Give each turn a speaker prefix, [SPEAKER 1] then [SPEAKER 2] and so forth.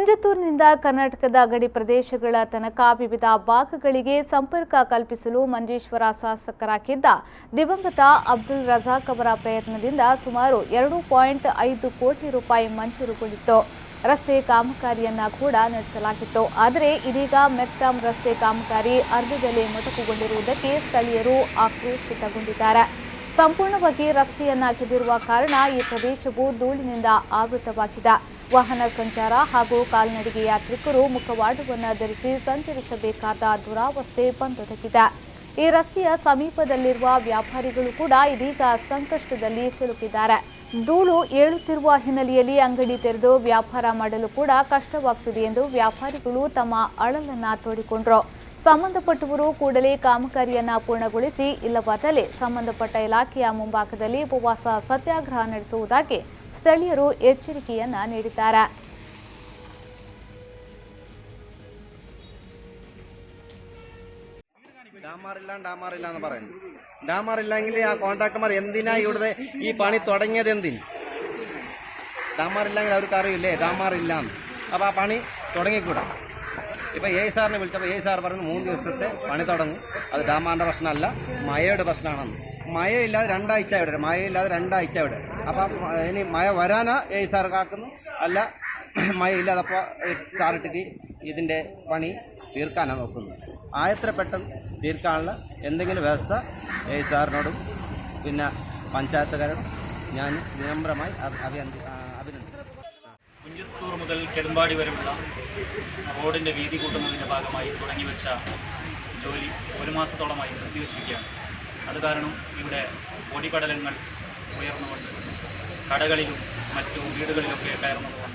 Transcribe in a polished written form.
[SPEAKER 1] ಕುಂಜತ್ತೂರಿನಿಂದ ಕರ್ನಾಟಕದ ಗಡಿ ಪ್ರದೇಶಗಳ ತನಕ ವಿವಿಧ ಭಾಗಗಳಿಗೆ ಸಂಪರ್ಕ ಕಲ್ಪಿಸಲು ಮಂಜೇಶ್ವರ ಶಾಸಕರಾಗಿದ್ದ ದಿವಂಗತ ಅಬ್ದುಲ್ ರಜಾಕ್ ಅವರ ಪ್ರಯತ್ನದಿಂದ ಸುಮಾರು 2.5 ಕೋಟಿ ರೂಪಾಯಿ ಮಂಜೂರುಗೊಂಡಿತ್ತು. ರಸ್ತೆ ಕಾಮಗಾರಿಯನ್ನ ಕೂಡ ನಡೆಸಲಾಗಿತ್ತು. ಆದರೆ ಇದೀಗ ಮೆಕ್ಡಾಮ್ ರಸ್ತೆ ಕಾಮಗಾರಿ ಅರ್ಧದಲ್ಲೇ ಮೊಟಕುಗೊಂಡಿರುವುದಕ್ಕೆ ಸ್ಥಳೀಯರು ಆಕ್ರೋಶಿತಗೊಂಡಿದ್ದಾರೆ. ಸಂಪೂರ್ಣವಾಗಿ ರಸ್ತೆಯನ್ನ ಕೆದರುವ ಕಾರಣ ಈ ಪ್ರದೇಶವು ಧೂಳಿನಿಂದ ಆವೃತವಾಗಿದೆ. ವಾಹನ ಸಂಚಾರ ಹಾಗೂ ಕಾಲ್ನಡಿಗೆ ಯಾತ್ರಿಕರು ಮುಖವಾಡವನ್ನು ಧರಿಸಿ ಸಂಚರಿಸಬೇಕಾದ ದುರಾವಸ್ಥೆ ಬಂದೊದಗಿದೆ. ಈ ರಸ್ತೆಯ ಸಮೀಪದಲ್ಲಿರುವ ವ್ಯಾಪಾರಿಗಳು ಕೂಡ ಇದೀಗ ಸಂಕಷ್ಟದಲ್ಲಿ ಸಿಲುಕಿದ್ದಾರೆ. ಧೂಳು ಏಳುತ್ತಿರುವ ಹಿನ್ನೆಲೆಯಲ್ಲಿ ಅಂಗಡಿ ತೆರೆದು ವ್ಯಾಪಾರ ಮಾಡಲು ಕೂಡ ಕಷ್ಟವಾಗ್ತಿದೆ ಎಂದು ವ್ಯಾಪಾರಿಗಳು ತಮ್ಮ ಅಳಲನ್ನ ತೋಡಿಕೊಂಡರು. ಸಂಬಂಧಪಟ್ಟವರು ಕೂಡಲೇ ಕಾಮಗಾರಿಯನ್ನ ಪೂರ್ಣಗೊಳಿಸಿ, ಇಲ್ಲವಾದಲ್ಲಿ ಸಂಬಂಧಪಟ್ಟ ಇಲಾಖೆಯ ಮುಂಭಾಗದಲ್ಲಿ ಉಪವಾಸ ಸತ್ಯಾಗ್ರಹ ನಡೆಸುವುದಾಗಿ ಸ್ಥಳೀಯರು ಎಚ್ಚರಿಕೆಯನ್ನ ನೀಡಿದ್ದಾರೆ.
[SPEAKER 2] ഡാമാറില്ല എന്ന് പറയുന്നു. ഡാമാറില്ലെങ്കിൽ ആ കോൺട്രാക്ടർമാർ എന്തിനാ ഇവിടെ ഈ പണി തുടങ്ങിയത്? എന്തിന് ഡാമാറില്ലെങ്കിൽ അവർക്ക് അറിയില്ലേ ഡാമാറില്ലാന്ന്? അപ്പോൾ ആ പണി തുടങ്ങിക്കൂടാ. ഇപ്പം സാറിനെ വിളിച്ചപ്പോൾ സാർ പറഞ്ഞു 3 ദിവസത്തെ പണി തുടങ്ങും, അത് ഡാമാറിൻ്റെ പ്രശ്നമല്ല, മഴയുടെ പ്രശ്നമാണെന്ന്. മഴയില്ലാതെ 2 ആഴ്ച ഇവിടെ, മഴയില്ലാതെ 2 ആഴ്ച ഇവിടെ. അപ്പം ഇനി മഴ വരാനാ സാർ കാക്കുന്നു, അല്ല മഴയില്ലാതപ്പോൾ സാറിട്ടിട്ട് ഇതിൻ്റെ പണി തീർക്കാനാണ് നോക്കുന്നത്. ആയത്ര പെട്ടെന്ന് തീർക്കാനുള്ള എന്തെങ്കിലും വ്യവസ്ഥ സാറിനോടും പിന്നെ പഞ്ചായത്തുകാരോടും ഞാൻ വിനമ്രമായി അഭിനന്ദിക്കുന്നു.
[SPEAKER 3] കുഞ്ചത്തൂർ മുതൽ കെടുമ്പാടി വരെയുള്ള റോഡിൻ്റെ വീതി കൂട്ടുന്നതിൻ്റെ ഭാഗമായി തുടങ്ങിവെച്ച ജോലി 1 മാസത്തോളമായി നിർത്തിവെച്ചിരിക്കുകയാണ്. അത് കാരണം ഇവിടെ പൊടിപടലങ്ങൾ ഉയർന്നുകൊണ്ട് കടകളിലും മറ്റു വീടുകളിലൊക്കെ കയറുന്നതുകൊണ്ട്